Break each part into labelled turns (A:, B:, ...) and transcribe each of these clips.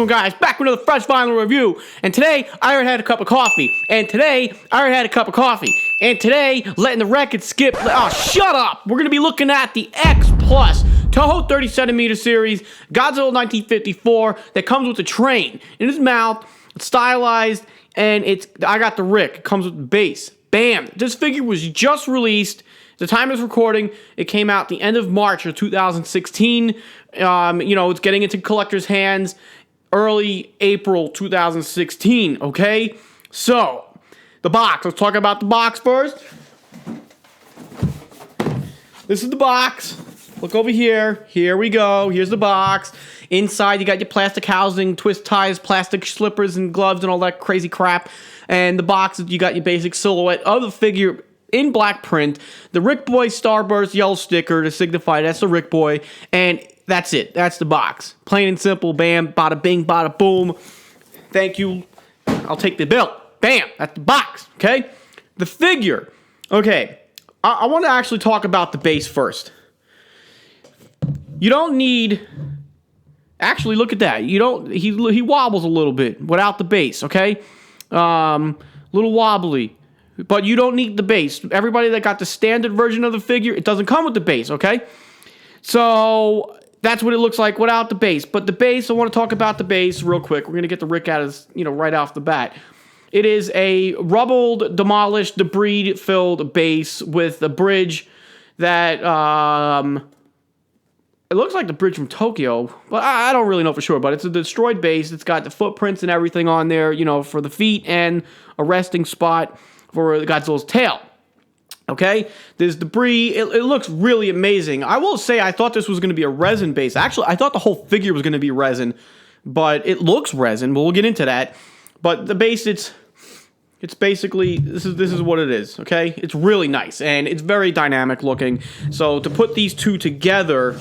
A: doing, guys? Back with another fresh vinyl review. And today, I already had a cup of coffee. And today, letting the record skip. Oh, shut up! We're gonna be looking at the X Plus Toho 30cm series Godzilla 1954 that comes with a train in his mouth. It's stylized, and I got the RIC. It comes with the base. Bam! This figure was just released. The time of this recording, it came out the end of March of 2016. It's getting into collectors' hands early April 2016, okay? So, the box. Let's talk about the box first. This is the box. Look over here. Here we go. Here's the box. Inside, you got your plastic housing, twist ties, plastic slippers and gloves and all that crazy crap. And the box, you got your basic silhouette of the figure in black print, the RIC Boy Starburst yellow sticker to signify that's the RIC Boy, and that's it. That's the box. Plain and simple, bam, bada bing, bada boom. Thank you. I'll take the bill. Bam, that's the box, okay? The figure. Okay, I want to actually talk about the base first. You don't need... Actually, look at that. You don't... He wobbles a little bit without the base, okay? Little wobbly. But you don't need the base. Everybody that got the standard version of the figure, it doesn't come with the base, okay? So, that's what it looks like without the base. But the base, I want to talk about the base real quick. We're going to get the RIC out of, right off the bat. It is a rubbled, demolished, debris-filled base with a bridge that, it looks like the bridge from Tokyo, but I don't really know for sure. But it's a destroyed base. It's got the footprints and everything on there, for the feet and a resting spot for Godzilla's tail. Okay? There's debris. It looks really amazing. I will say I thought this was going to be a resin base. Actually, I thought the whole figure was going to be resin, but it looks resin. We'll get into that. But the base, it's basically, this is what it is, okay? It's really nice, and it's very dynamic looking. So to put these two together,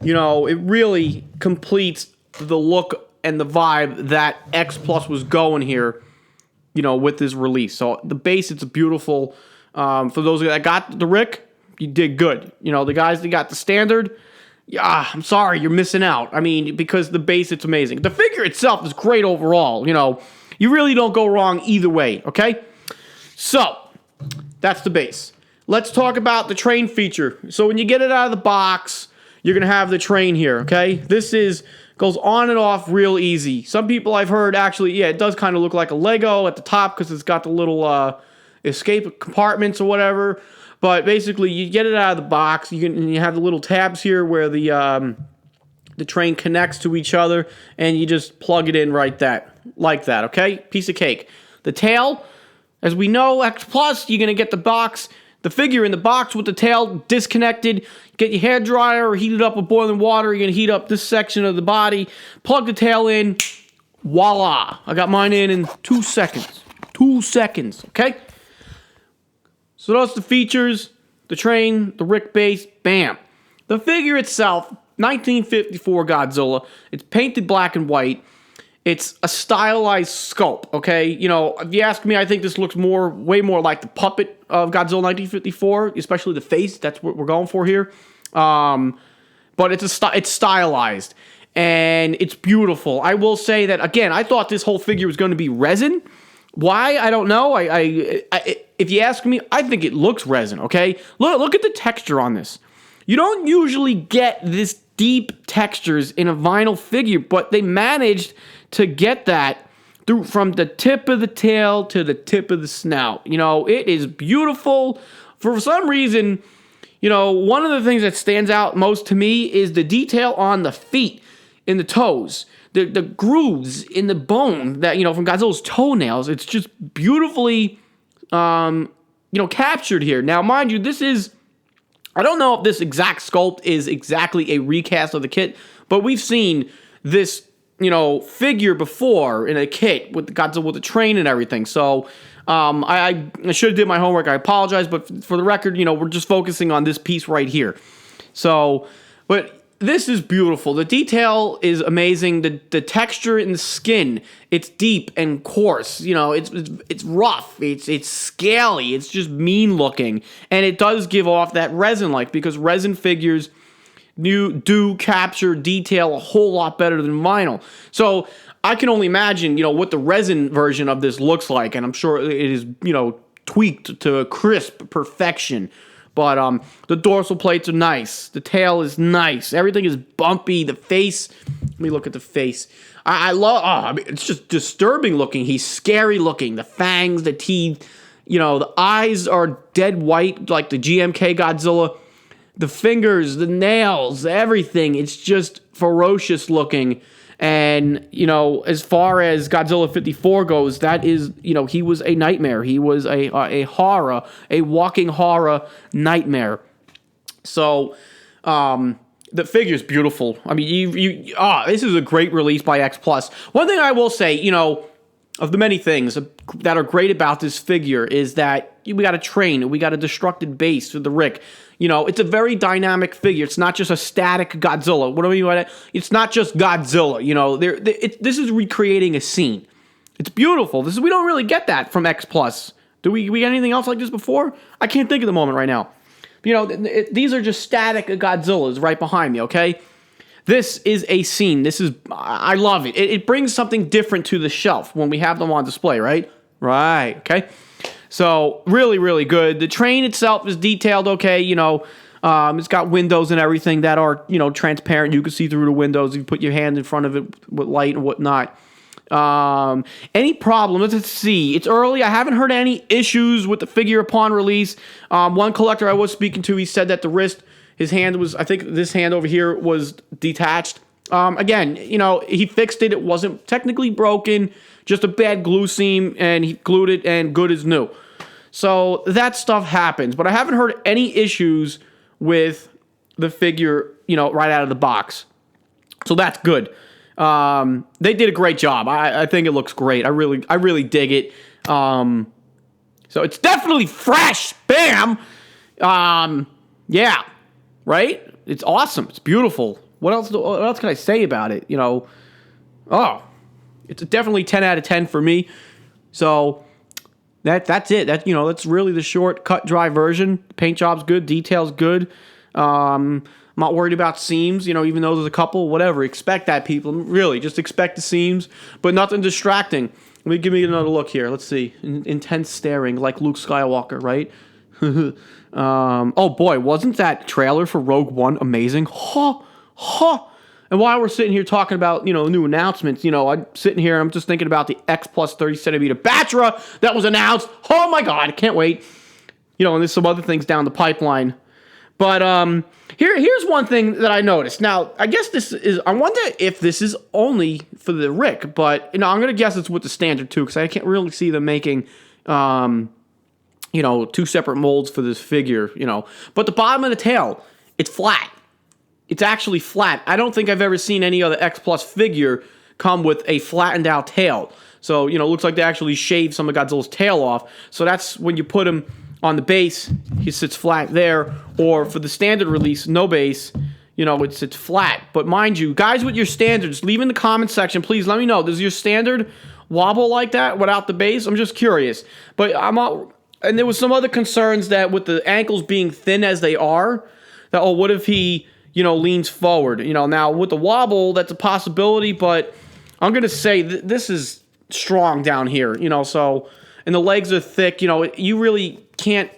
A: it really completes the look and the vibe that X Plus was going here, with this release. So the base, it's beautiful. For those that got the RIC, you did good. The guys that got the standard, yeah, I'm sorry, you're missing out. I mean, because the base, it's amazing. The figure itself is great overall, You really don't go wrong either way, okay? So, that's the base. Let's talk about the train feature. So when you get it out of the box, you're going to have the train here, okay? This goes on and off real easy. Some people I've heard actually, yeah, it does kind of look like a Lego at the top because it's got the little escape compartments or whatever. But basically, you get it out of the box. You have the little tabs here where the train connects to each other, and you just plug it in like that, okay? Piece of cake. The tail, as we know, X Plus, you're going to get the figure in the box with the tail disconnected. Get your hair dryer or heat it up with boiling water. You're going to heat up this section of the body. Plug the tail in. Voila. I got mine in 2 seconds. 2 seconds, okay? So those are the features. The train, the RIC base, bam. The figure itself, 1954 Godzilla. It's painted black and white. It's a stylized sculpt, okay? If you ask me, I think this looks way more like the puppet of Godzilla 1954, especially the face. That's what we're going for here. But it's stylized, and it's beautiful. I will say that, again, I thought this whole figure was going to be resin. Why? I don't know. If you ask me, I think it looks resin, okay? Look at the texture on this. You don't usually get this deep textures in a vinyl figure, but they managed to get that from the tip of the tail to the tip of the snout. It is beautiful. For some reason, one of the things that stands out most to me is the detail on the feet, in the toes, the grooves in the bone that, from Godzilla's toenails. It's just beautifully, captured here. Now, mind you, I don't know if this exact sculpt is exactly a recast of the kit, but we've seen this, figure before in a kit with Godzilla with the train and everything. So, I should have did my homework. I apologize, but for the record, we're just focusing on this piece right here. So, but this is beautiful. The detail is amazing. The texture in the skin, it's deep and coarse. It's rough. It's scaly. It's just mean looking, and it does give off that resin-like because resin figures do capture detail a whole lot better than vinyl. So I can only imagine, what the resin version of this looks like, and I'm sure it is, tweaked to a crisp perfection. But the dorsal plates are nice. The tail is nice. Everything is bumpy. The face, let me look at the face. I love, it's just disturbing looking. He's scary looking. The fangs, the teeth, the eyes are dead white like the GMK Godzilla. The fingers, the nails, everything. It's just ferocious looking. And, as far as Godzilla 54 goes, that is, he was a nightmare. He was a horror, a walking horror nightmare. So, the figure's beautiful. I mean, this is a great release by X+. One thing I will say, of the many things that are great about this figure is that we got a train, we got a destructed base with the RIC. It's a very dynamic figure. It's not just a static Godzilla. What do I mean by that? It's not just Godzilla. This is recreating a scene. It's beautiful. We don't really get that from X+. Do we get anything else like this before? I can't think of the moment right now. These are just static Godzillas right behind me, okay? This is a scene. I love it. It brings something different to the shelf when we have them on display, right? Right, okay? So, really, really good. The train itself is detailed, okay? It's got windows and everything that are, transparent. You can see through the windows. You put your hand in front of it with light and whatnot. Any problems? Let's see. It's early. I haven't heard any issues with the figure upon release. One collector I was speaking to, he said that the wrist, his hand was, I think this hand over here was detached. Again, he fixed it. It wasn't technically broken, just a bad glue seam, and he glued it, and good as new. So that stuff happens, but I haven't heard any issues with the figure, right out of the box. So that's good. They did a great job. I think it looks great. I really dig it. So it's definitely fresh. Bam. Yeah. Right? It's awesome. It's beautiful. What else can I say about it? It's definitely 10 out of 10 for me. So that's it. That's really the short, cut, dry version. Paint job's good, detail's good. I'm not worried about seams, even though there's a couple, whatever. Expect that, people. Really, just expect the seams, but nothing distracting. Give me another look here. Let's see. Intense staring, like Luke Skywalker, right? Oh boy, wasn't that trailer for Rogue One amazing? And while we're sitting here talking about, new announcements, I'm sitting here and I'm just thinking about the X+ 30cm Batra that was announced. Oh my God, I can't wait. And there's some other things down the pipeline. But here's one thing that I noticed. Now, I guess I wonder if this is only for the RIC, but I'm going to guess it's with the standard too, because I can't really see them making two separate molds for this figure, But the bottom of the tail, it's flat. It's actually flat. I don't think I've ever seen any other X+ figure come with a flattened out tail. So, looks like they actually shaved some of Godzilla's tail off. So that's when you put him on the base, he sits flat there. Or for the standard release, no base, it sits flat. But mind you, guys with your standards, leave in the comment section, please let me know. Does your standard wobble like that without the base? I'm just curious. But and there was some other concerns that with the ankles being thin as they are, that, what if he leans forward. Now with the wobble, that's a possibility, but I'm going to say this is strong down here, so, and the legs are thick, you really can't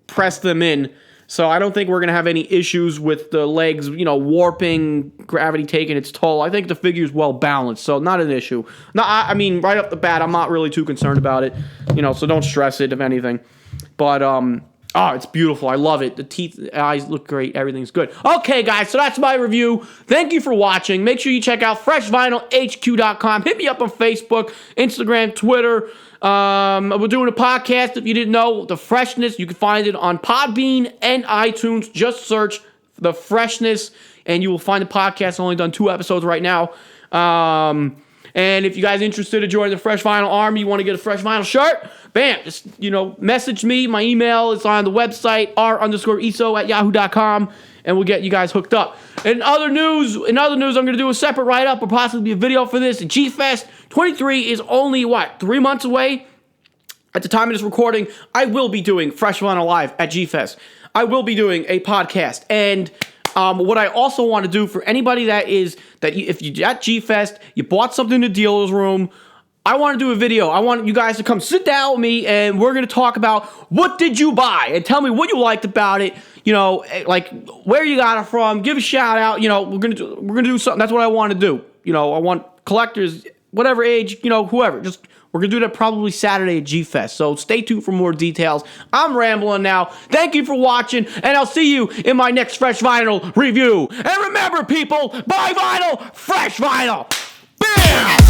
A: press them in. So I don't think we're going to have any issues with the legs, warping, gravity taking its toll. I think the figure's well balanced, so not an issue. No, I mean, right off the bat, I'm not really too concerned about it, so don't stress it, if anything. But, it's beautiful. I love it. The teeth, the eyes look great. Everything's good. Okay, guys, so that's my review. Thank you for watching. Make sure you check out freshvinylhq.com. Hit me up on Facebook, Instagram, Twitter. We're doing a podcast, if you didn't know, The Freshness. You can find it on Podbean and iTunes. Just search The Freshness, and you will find the podcast. I've only done 2 episodes right now. And if you guys are interested in joining the Fresh Vinyl Army, you want to get a Fresh Vinyl shirt, bam, just, message me. My email is on the website, r_eso@yahoo.com, and we'll get you guys hooked up. In other news, I'm going to do a separate write-up or possibly a video for this. G-Fest 23 is only, 3 months away? At the time of this recording, I will be doing Fresh Vinyl Live at G-Fest. I will be doing a podcast, and What I also want to do for anybody if you at G-Fest, you bought something in the dealer's room, I want to do a video. I want you guys to come sit down with me, and we're going to talk about what did you buy, and tell me what you liked about it. You know, like where you got it from. Give a shout out. You know, we're gonna do something. That's what I want to do. You know, I want collectors, whatever age, you know, whoever. Just we're gonna do that probably Saturday at G-Fest. So stay tuned for more details. I'm rambling now. Thank you for watching, and I'll see you in my next Fresh Vinyl review. And remember, people, buy vinyl, fresh vinyl. Bam!